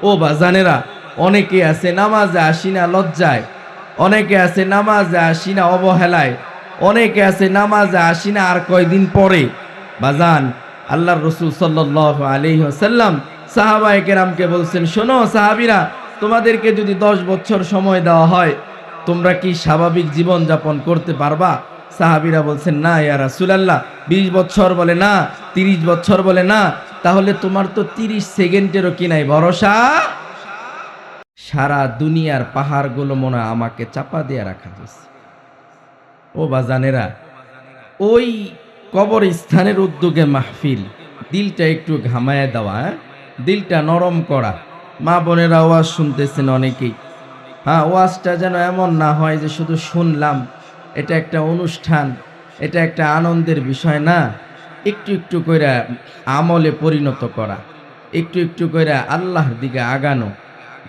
ও বাজানেরা, অনেকে আছে নামাজে আসি না লজ্জায়, অনেকে আছে নামাজে আসি না অবহেলায়, অনেকে আছে নামাজে আসি না আর কয়দিন পরে। বাজান, আল্লাহর রাসূল সাল্লাল্লাহু আলাইহি ওয়াসাল্লাম সাহাবায়ে কেরামকে বলছেন, শোনো সাহাবীরা, তোমাদেরকে যদি 10 বছর সময় দেওয়া হয়, তোমরা কি স্বাভাবিক জীবন যাপন করতে পারবা? সাহাবীরা বলছেন, না ইয়া রাসূলুল্লাহ। 20 বছর বলে না, 30 বছর বলে না। তাহলে তোমার তো 30 সেকেন্ডেরও কি নাই ভরসা? সারা দুনিয়ার পাহাড়গুলো মনে হয় আমাকে চাপা দিয়ে রাখা হয়েছে। ও বাজানেরা, ওই কবরস্থানের উদ্যোগে মাহফিল, দিলটা একটু ঘামায় দেওয়া, দিলটা নরম করা। মা বোনেরা ওয়াজ শুনতেছেন অনেকেই, হ্যাঁ, ওয়াজটা যেন এমন না হয় যে শুধু শুনলাম, এটা একটা অনুষ্ঠান, এটা একটা আনন্দের বিষয় না। একটু একটু করে আমলে পরিণত করা, একটু একটু করে আল্লাহর দিকে আগানো,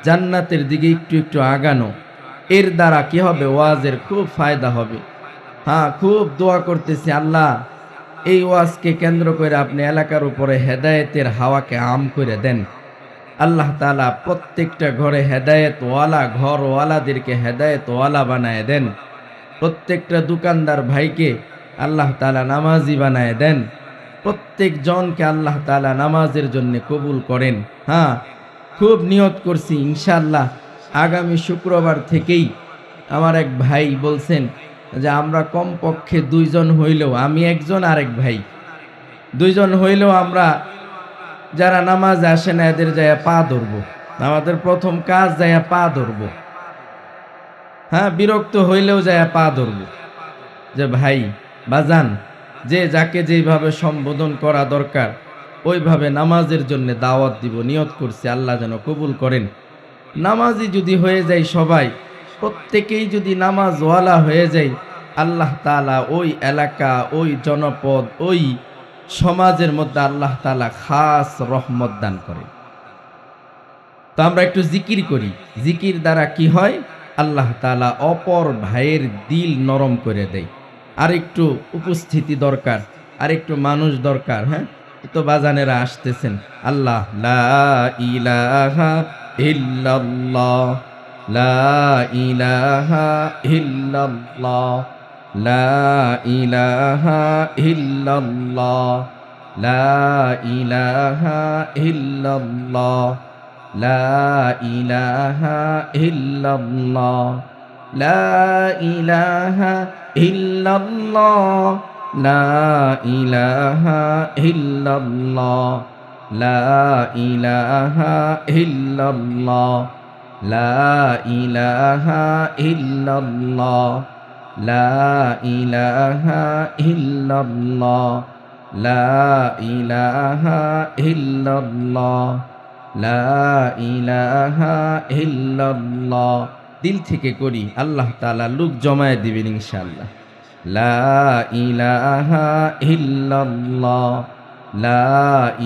জান্নাতের দিকে একটু একটু আগানো। এর দ্বারা কি হবে? ওয়াজের খুব ফায়দা হবে। হ্যাঁ, খুব দোয়া করতেছি, আল্লাহ এই ওয়াজকে কেন্দ্র করে আপনি এলাকার উপরে হেদায়েতের হাওয়াকে আম করে দেন। আল্লাহ তাআলা প্রত্যেকটা ঘরে হেদায়েতওয়ালা ঘরওয়ালাদেরকে হেদায়েতওয়ালা বানায় দেন। প্রত্যেকটা দোকানদার ভাইকে আল্লাহ তাআলা নামাজি বানায় দেন। প্রত্যেক জনকে আল্লাহ তাআলা নামাজের জন্য কবুল করেন। হ্যাঁ, খুব নিয়ত করছি ইনশাআল্লাহ আগামী শুক্রবার থেকেই। আমার এক ভাই বলছেন যে আমরা কমপক্ষে 2 জন হইলেও, আমি একজন আরেক ভাই, 2 জন হইলেও আমরা যারা নামাজ আসে না এদের যাইয়া পা ধরবো। আমাদের প্রথম কাজ যাইয়া পা ধরবো। হ্যাঁ, বিরক্ত হইলেও যাইয়া পা ধরবো যে ভাই বাজান, যে যাকে যেভাবে সম্বোধন করা দরকার ওইভাবে নামাজের জন্য দাওয়াত দিব। নিয়ত করছি আল্লাহ যেন কবুল করেন। নামাজি যদি হয়ে যায় সবাই, প্রত্যেকেই যদি নামাজওয়ালা হয়ে যায়, আল্লাহ তাআলা ওই এলাকা, ওই জনপদ, ওই সমাজের মধ্যে আল্লাহ তাআলা খাস রহমত দান করে। তো আমরা একটু জিকির করি। জিকির দ্বারা কি হয়? আল্লাহ তাআলা অপর ভাইয়ের দিল নরম করে দেয়। আর একটু উপস্থিতি দরকার, আর একটু মানুষ দরকার। হ্যাঁ, তো বাজানেরা আসতেছেন। আল্লাহ, লা ইলাহা ইল্লাল্লাহ, লা ইলাহা ইল্লাল্লাহ, লা ইলাহা ইল্লাল্লাহ, লা ইলাহা ইল্লাল্লাহ, লা ইলাহা ইল্লাল্লাহ, লা ইলাহা ইল্লাল্লাহ, লা ইলাহা ইল্লাল্লাহ, লা ইলাহা ইল্লাল্লাহ, লা ইলাহা ইল্লাল্লাহ, লা ইলাহা ইল্লাল্লাহ, লা ইলাহা ইল্লাল্লাহ, লা ইলাহা ইল্লাল্লাহ। দিল থেকে করি, আল্লাহ তাআলা লোক জমায়ে দিবেন ইনশাআল্লাহ। লা ইলাহা ইল্লাল্লাহ, লা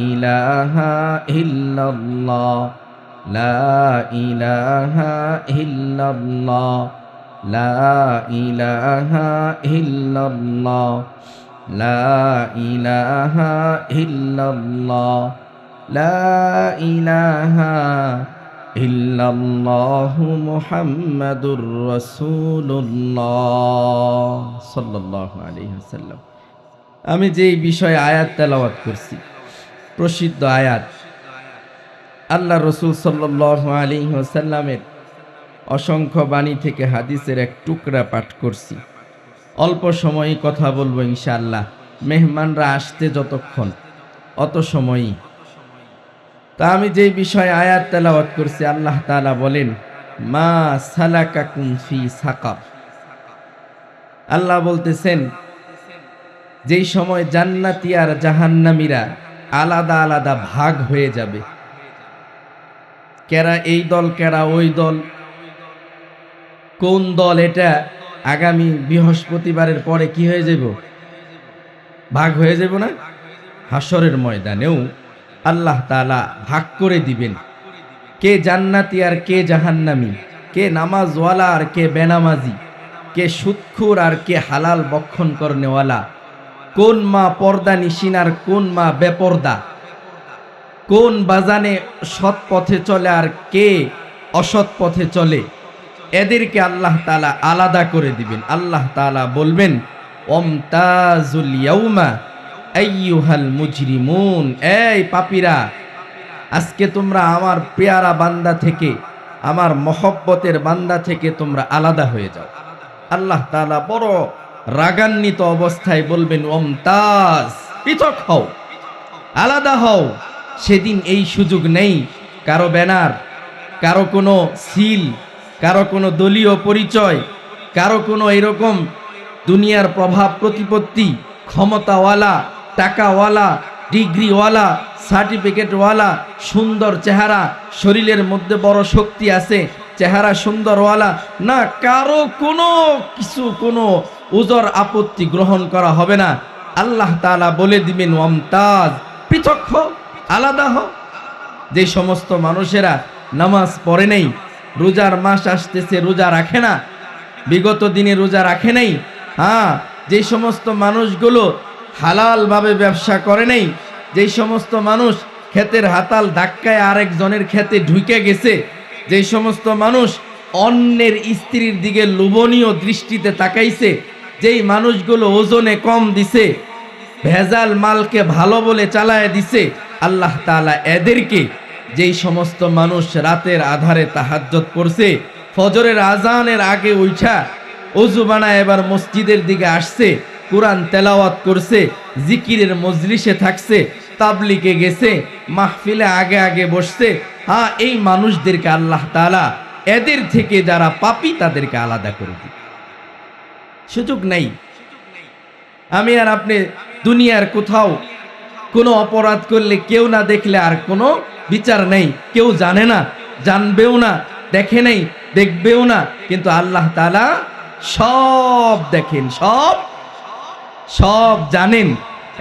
ইলাহা ইল্লাল্লাহ, লা ইলাহা ইল্লাল্লাহ, লা ইলাহা ইল্লাল্লাহ, লা ইলাহা ইল্লাল্লাহ, লা ইলাহা ইল্লাল্লাহু মুহাম্মাদুর রাসূলুল্লাহ সাল্লাল্লাহু আলাইহি ওয়াসাল্লাম। আমি যেই বিষয়ে আয়াত তেলাওয়াত করছি, প্রসিদ্ধ আয়াত, আল্লাহ রাসূল সাল্লাল্লাহু আলাইহি ওয়াসাল্লামের অসংখ্য বাণী থেকে হাদিসের এক টুকরা পাঠ করছি। অল্প সময়ই কথা বলবো ইনশাআল্লাহ। মেহমানরা আসতে যতক্ষণ অত সময়ই। তা আমি যেই বিষয়ে আয়াত তেলাওয়াত করছি, আল্লাহ তাআলা বলেন, মা সালাকাকুম ফি সাকার। আল্লাহ বলতেছেন, যেই সময় জান্নাতি আর জাহান্নামীরা আলাদা আলাদা ভাগ হয়ে যাবে, কেরা এই দল কেরা ওই দল, কোন দল এটা আগামী বৃহস্পতিবারের পরে কি হয়ে যাব? ভাগ হয়ে যাব না? হাসরের ময়দানেও আল্লাহ তাআলা ভাগ করে দিবেন, কে জান্নাতি আর কে জাহান্নামী, কে নামাজওয়ালা আর কে বেনামাজি, কে সুদখোর আর কে হালাল বক্ষণ করনেওয়ালা, কোন মা পর্দা নিশিন আর কোন মা বেপর্দা। কোন বাজানে সৎ পথে চলে আর কে অসৎ পথে চলে, এদেরকে আল্লাহ তাআলা আলাদা করে দিবেন। আল্লাহ তাআলা বলবেন, ওমতাজুল ইয়াউমা আইয়ুহাল মুজরিমুন, এই পাপীরা, আজকে তোমরা আমার পেয়ারা বান্দা থেকে, আমার মহব্বতের বান্দা থেকে তোমরা আলাদা হয়ে যাও। আল্লাহ তাআলা বড় রাগান্বিত অবস্থায় বলবেন, ওমতাজ, পৃথক হও, আলাদা হও। সেদিন এই সুযোগ নেই কারো ব্যানার, কারো কোনো সিল, কারো কোনো দলীয় পরিচয়, কারো কোনো এরকম দুনিয়ার প্রভাব প্রতিপত্তি, ক্ষমতাওয়ালা, টাকাওয়ালা, ডিগ্রিওয়ালা, সার্টিফিকেটওয়ালা, সুন্দর চেহারা, শরীরের মধ্যে বড় শক্তি আছে, চেহারা সুন্দরওয়ালা, না, কারো কোনো কিছু, কোনো উজর আপত্তি গ্রহণ করা হবে না। আল্লাহ তাআলা বলে দিবেন, ওমতাজ, পৃথক হও, আলাদা হও। যে সমস্ত মানুষেরা নামাজ পড়ে নেই, রোজার মাস আসতেছে রোজা রাখে না, বিগত দিনে রোজা রাখে নাই, হ্যাঁ, যে সমস্ত মানুষগুলো হালালভাবে ব্যবসা করে নেই, যে সমস্ত মানুষ ক্ষেতের হাতাল ধাক্কায় আরেকজনের ক্ষেতে ঢুকে গেছে, যে সমস্ত মানুষ অন্যের স্ত্রীর দিকে লোভনীয় দৃষ্টিতে তাকাইছে, যেই মানুষগুলো ওজনে কম দিছে, ভেজাল মালকে ভালো বলে চালায় দিছে, আল্লাহ তাআলা এদেরকে, যেই সমস্ত মানুষ রাতের আধারে তাহাজ্জুদ পড়ছে, ফজরের আজানের আগে উঠা ওযু বানায় এবার মসজিদের দিকে আসছে, কোরআন তেলাওয়াত করছে, জিকিরের মজলিসে থাকছে, তাবলিগে গেছে, মাহফিলে আগে আগে বসছে, হ্যাঁ, এই মানুষদেরকে আল্লাহ তাআলা এদের থেকে যারা পাপী তাদেরকে আলাদা করে দিবে। সুযোগ নেই। আমি আর আপনি দুনিয়ার কোথাও কোনো অপরাধ করলে কেউ না দেখলে আর কোনো বিচার নেই, কেউ জানে না, জানবেও না, দেখে নেই, দেখবেও না, কিন্তু আল্লাহ তাআলা সব দেখেন, সব সব জানেন।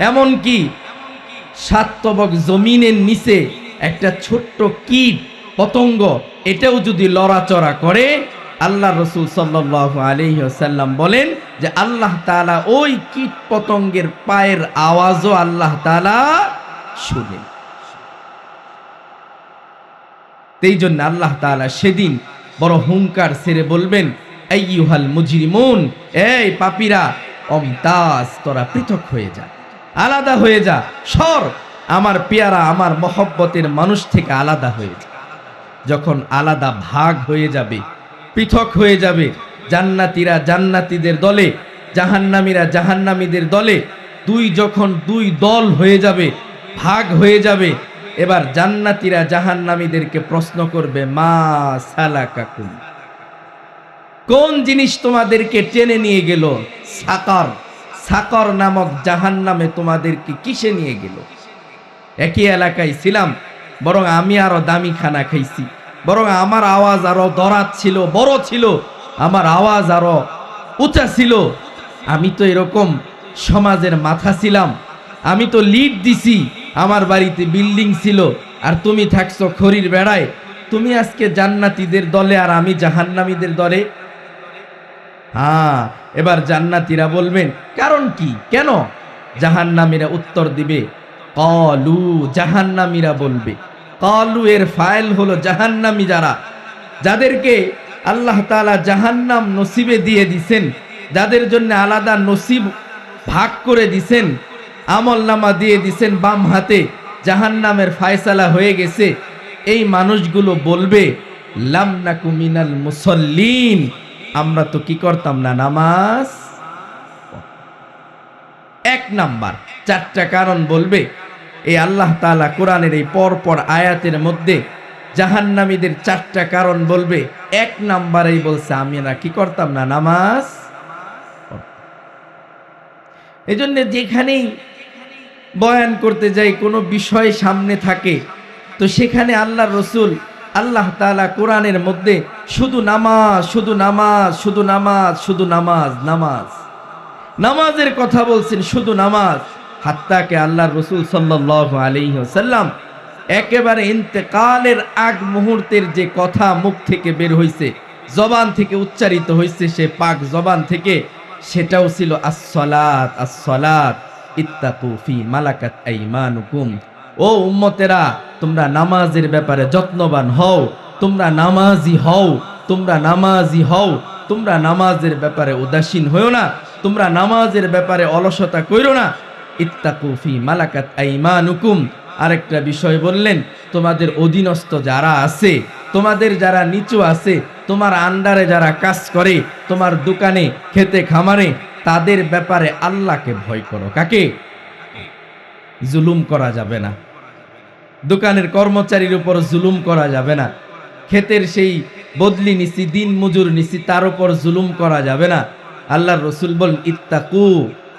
এমনকি সাতবক জমিনের নিচে একটা ছোট্ট কীট পতঙ্গ, এটাও যদি লড়াচড়া করে, আল্লাহ রাসূল সাল্লাল্লাহু আলাইহি ওয়াসাল্লাম বলেন যে আল্লাহ তাআলা ওই কীট পতঙ্গের পায়ের আওয়াজও আল্লাহ তাআলা শুনেন। এই জন্য আল্লাহ তাআলা সেদিন বড় হুঙ্কার ছেড়ে বলবেন, আইয়ুহাল মুজরিমুন, এই পাপীরা, ওমতাজ, তোরা পৃথক হয়ে যা, আলাদা হয়ে যা, সর, আমার পেয়ারা, আমার মহব্বতের মানুষ থেকে আলাদা হয়ে যা। যখন আলাদা ভাগ হয়ে যাবে, পৃথক হয়ে যাবে, জান্নাতীরা জান্নাতীদের দলে, জাহান্নামীরা জাহান্নামীদের দলে, যখন দুই দল হয়ে যাবে, ভাগ হয়ে যাবে, এবার জান্নাতীরা জাহান্নামীদেরকে প্রশ্ন করবে, মা সালাকাকুম, কোন জিনিস তোমাদেরকে টেনে নিয়ে গেল সাকার, সাকার নামক জাহান্নামে তোমাদেরকে কিসে নিয়ে গেল? একই এলাকায় ছিলাম, বরং আমি আরো দামি খানা খাইছি, বরং আমার আওয়াজ আরো দরাত ছিল, বড় ছিল, আমার আওয়াজ আরো উঁচা ছিল। আমি তো এরকম সমাজের মাথা ছিলাম, আমি তো লিড দিছি, আমার বাড়িতে বিল্ডিং ছিল, আর তুমি থাকছো খড়ির বেড়ায়। তুমি আজকে জান্নাতীদের দলে আর আমি জাহান্নামীদের দলে। হ্যাঁ, এবার জান্নাতীরা বলবেন, কারণ কি, কেন? জাহান্নামীরা উত্তর দিবে, ক্বালু, জাহান্নামীরা বলবে, ক্বালু এর ফাইল হলো জাহান্নামী, যারা, যাদেরকে আল্লাহ তাআলা জাহান্নাম নসিবে দিয়ে দিছেন, যাদের জন্য আলাদা নসিব ভাগ করে দিছেন, আমলনামা দিয়ে দিছেন বাম হাতে, জাহান্নামের ফায়সালা হয়ে গেছে। এই মানুষগুলো বলবে, লাম নাকু মিনাল মুসাল্লিন, আমরা তো কি করতাম না, নামাজ। এক নাম্বার, চারটা কারণ বলবে এই আল্লাহ তাআলা কোরআনের এই পরপর আয়াতের মধ্যে, জাহান্নামীদের চারটা কারণ বলবে। এক নাম্বারেই বলছে, আমরা কি করতাম না, নামাজ। এই জন্য যেখানেই বয়ান করতে যাই, কোনো বিষয় সামনে থাকে, তো সেখানে আল্লাহ রসুল, আল্লাহ তাআলা কোরআনের মধ্যে শুধু নামাজ, শুধু নামাজ, শুধু নামাজ, শুধু নামাজ, নামাজ, নামাজের কথা বলছেন, শুধু নামাজ। হাত্তাকে আল্লাহ রসুল সাল্লাল্লাহু আলাইহি ওয়াসাল্লাম একেবারে ইন্তেকালের আগ মুহূর্তের যে কথা মুখ থেকে বের হইছে, জবান থেকে উচ্চারিত হইছে, সে পাক জবান থেকে, সেটাও ছিল আসসালাত, আসসালাত, ইত্তাকু ফি মালাকাত আইমানুকুম, ও উম্মতেরা, তোমরা নামাজের ব্যাপারে যত্নবান হও, তোমরা নামাজি হও, তোমরা নামাজি হও, তোমরা নামাজের ব্যাপারে উদাসীন হইও না, তোমরা নামাজের ব্যাপারে অলসতা কইরো না। ইত্তাকু ফি মালাকাত আইমানুকুম, আরেকটা বিষয় বললেন, তোমাদের অধীনস্থ যারা আছে, তোমাদের যারা নিচু আছে, তোমার আন্ডারে যারা কাজ করে, তোমার দোকানে খেতে খামারে, তাদের ব্যাপারে আল্লাহকে ভয় করো। কাকে? জুলুম করা যাবে না, দোকানের কর্মচারীর উপর জুলুম করা যাবে না, ক্ষেতের সেই বদলি নিছি, দিন মজুর নিছি, তার উপর জুলুম করা যাবে না। আল্লাহর রসুল বল, ইত্তাকু,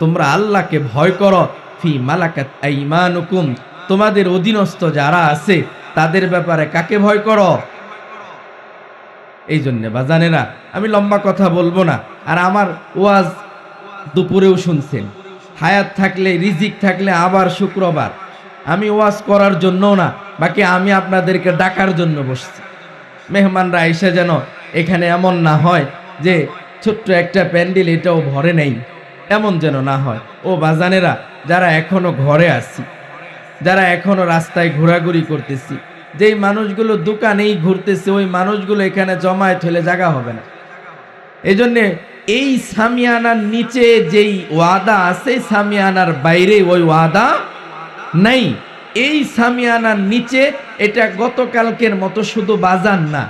তোমরা আল্লাহকে ভয় করো, ফি মালাকাত আইমানুকুম, তোমাদের অধীনস্থ যারা আছে তাদের ব্যাপারে কাকে ভয় করো? এই জন্যে বাজানেরা, আমি লম্বা কথা বলবো না। আর আমার ওয়াজ দুপুরেও শুনছেন, হায়াত থাকলে, রিজিক থাকলে আবার শুক্রবার, আমি ওয়াজ করার জন্য না, বাকি আমি আপনাদেরকে ডাকার জন্য বসছি। মেহমানরা এসে যেন এখানে এমন না হয় যে ছোট্ট একটা প্যান্ডেল এটাও ভরে নেই, এমন যেন না হয়। ও বাজানেরা, যারা এখনো ঘরে আছি, যারা এখনো রাস্তায় ঘোরাঘুরি করতেছি, যেই মানুষগুলো দোকানেই ঘুরতেছে, ওই মানুষগুলো এখানে জমায়েত হলে জায়গা হবে না। এই জন্যে এই সামিয়ানার নিচে যেই ওয়াদা আছে, সামিয়ানার বাইরে ওই ওয়াদা নাই। এই সামিয়ানার নিচে এটা গতকালকের মতো শুধু বাজার না,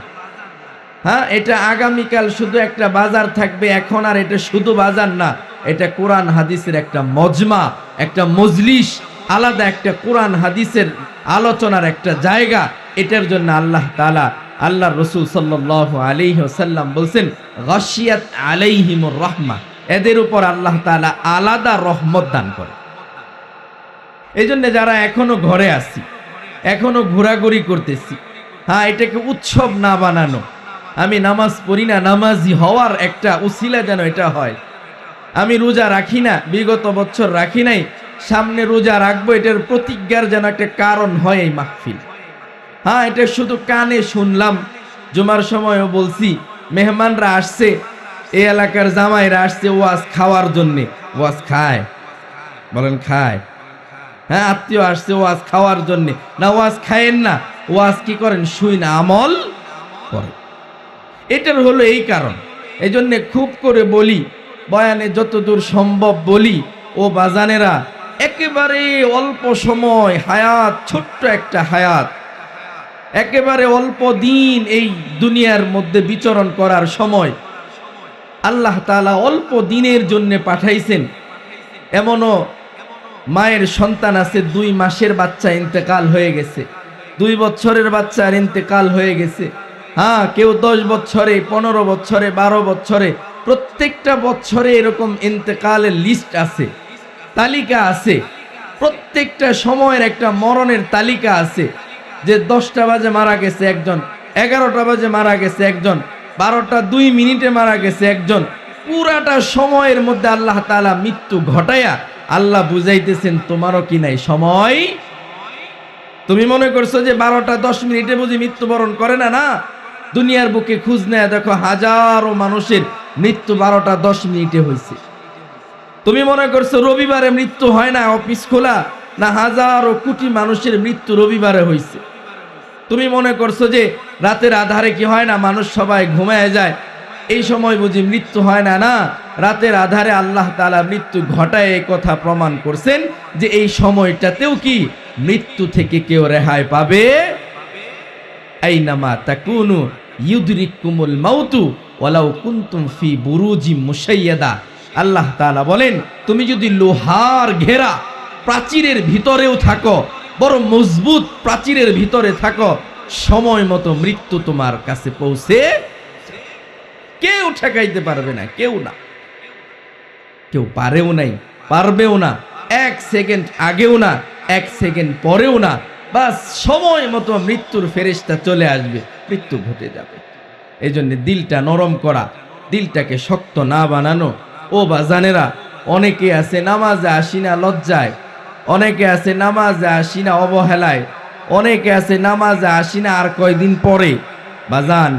হ্যাঁ, এটা আগামীকাল শুধু একটা বাজার থাকবে, এখন আর এটা শুধু বাজার না, এটা কোরআন হাদিসের একটা মজমা, একটা মজলিস, আলাদা একটা কোরআন হাদিসের আলোচনার একটা জায়গা। এটার জন্য আল্লাহ তাআলা, আল্লাহর রাসূল সাল্লাল্লাহু আলাইহি ওয়াসাল্লাম বলছেন, গাশিয়াত আলাইহিমুর রাহমা, এদের উপর আল্লাহ তাআলা আলাদা রহমত দান করে। এই জন্য যারা এখনো ঘরে আছি, এখনো ঘোরাঘুরি করতেছি, হ্যাঁ, এটাকে উৎসব না বানানো। আমি নামাজ পড়ি না, নামাজি হওয়ার একটা উসিলা যেন এটা হয়। আমি রোজা রাখি না, বিগত বছর রাখি নাই, সামনে রোজা রাখবো, এটার প্রতিজ্ঞার যেন একটা কারণ হয় এই মাহফিল। হ্যাঁ, এটা শুধু কানে শুনলাম, জুমার সময়ও বলছি, মেহমানরা আসছে, এই এলাকার জামাইরা আসছে ওয়াজ খাওয়ার জন্যে। ওয়াজ খায়? বলেন খায়? হ্যাঁ, আত্মীয় আসছে ওয়াজ খাওয়ার জন্যে না, ওয়াজ খায়েন না, ওয়াজ কি করেন? শুই না, আমল করেন। এটার হলো এই কারণ। এই জন্যে খুব করে বলি, বয়ানে যতদূর সম্ভব বলি, ও বাজানেরা, একেবারে অল্প সময় হায়াত, ছোট্ট একটা হায়াত, একেবারে অল্প দিন এই দুনিয়ার মধ্যে বিচরণ করার সময় আল্লাহ তাআলা অল্প দিনের জন্য পাঠাইছেন। এমনও মায়ের সন্তান আছে, 2 মাসের বাচ্চা ইন্তেকাল হয়ে গেছে, 2 বছরের বাচ্চার ইন্তেকাল হয়ে গেছে। হ্যাঁ, কেউ 10 বছরে, 15 বছরে, 12 বছরে, প্রত্যেকটা বছরে এরকম ইন্তেকালের লিস্ট আছে, তালিকা আছে। প্রত্যেকটা সময়ের একটা মরণের তালিকা আছে, যে 10টা বাজে মারা গেছে একজন, 11টা বাজে মারা গেছে একজন, 12টা 2 মিনিটে মারা গেছে একজন। পুরাটা সময়ের মধ্যে আল্লাহ তাআলা মৃত্যু ঘটায়া আল্লাহ বুঝাইতেছেন, তোমারও কি নাই সময়? তুমি মনে করছো যে 12টা 10 মিনিটে বুঝি মৃত্যুবরণ করে না? না, দুনিয়ার বুকে খুঁজ নেয় দেখো, হাজারো মানুষের মৃত্যু 12টা 10 মিনিটে হয়েছে। তুমি মনে করছো রবিবারে মৃত্যু হয় না, অফিস খোলা? না, হাজারো কোটি মানুষের মৃত্যু রবিবারে হয়েছে। তুমি মনে করছো যে রাতের আধারে কি হয় না, মানুষ সবাই ঘুমায় যায়, এই সময় বুঝি মৃত্যু হয় না? না, রাতের আধারে আল্লাহ তাআলা মৃত্যু ঘটায় এই কথা প্রমাণ করছেন যে এই সময়টাতেও কি মৃত্যু থেকে কেউ রেহাই পাবে? আইনামা তাকুনু ইউদরিকুমুল মাউতু ওয়ালাউ কুনতুম ফি বুরুজিম মুশাইয়াদা। আল্লাহ তাআলা বলেন, তুমি যদি লোহার ঘেরা প্রাচীরের ভিতরেও থাকো, বড় মজবুত প্রাচীরের ভিতরে থাকো, সময় মতো মৃত্যু তোমার কাছে পৌঁছে কেউ ঠেকাইতে পারবে না, কেউ না, কেউ পারেও নাই, পারবেও না, 1 সেকেন্ড আগেও না, 1 সেকেন্ড পরেও না, বাস সময় মতো মৃত্যুর ফেরেশতা চলে আসবে, মৃত্যু ঘটে যাবে। এই জন্য দিলটা নরম করা, দিলটাকে শক্ত না বানানো। ও বাজানেরা, অনেকে আছে নামাজে আসি না লজ্জায়, অনেকে আছে নামাজে আসি না অবহেলায়, অনেকে আছে নামাজে আসি না আর কয়দিন পরে। বাজান,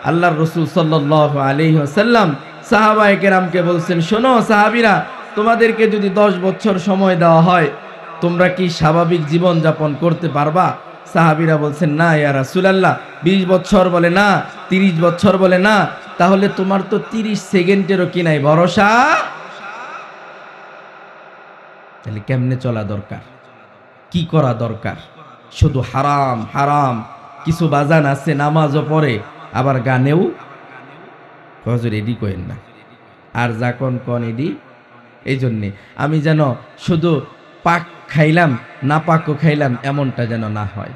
আল্লাহর রাসূল সাল্লাল্লাহু আলাইহি ওয়াসাল্লাম সাহাবায়ে কেরামকে বলছেন, শোনো সাহাবীরা, তোমাদেরকে যদি 10 বছর সময় দেওয়া হয়, তোমরা কি স্বাভাবিক জীবন যাপন করতে পারবা? সাহাবীরা বলছেন না ইয়া রাসূলুল্লাহ। 20 বছর বলে না, 30 বছর বলে না, তাহলে তোমার তো 30 সেকেন্ডেরও কি নাই ভরসা? তাহলে কেমনে চলা দরকার, কি করা দরকার? শুধু হারাম হারাম। কিছু বাজান আছে নামাজও পড়ে আবার গানেও, হুজুর এডি কইেন না, আর যা কন এডি। এই জন্যে আমি যেন শুধু পাক খাইলাম না পাকও খাইলাম এমনটা যেন না হয়।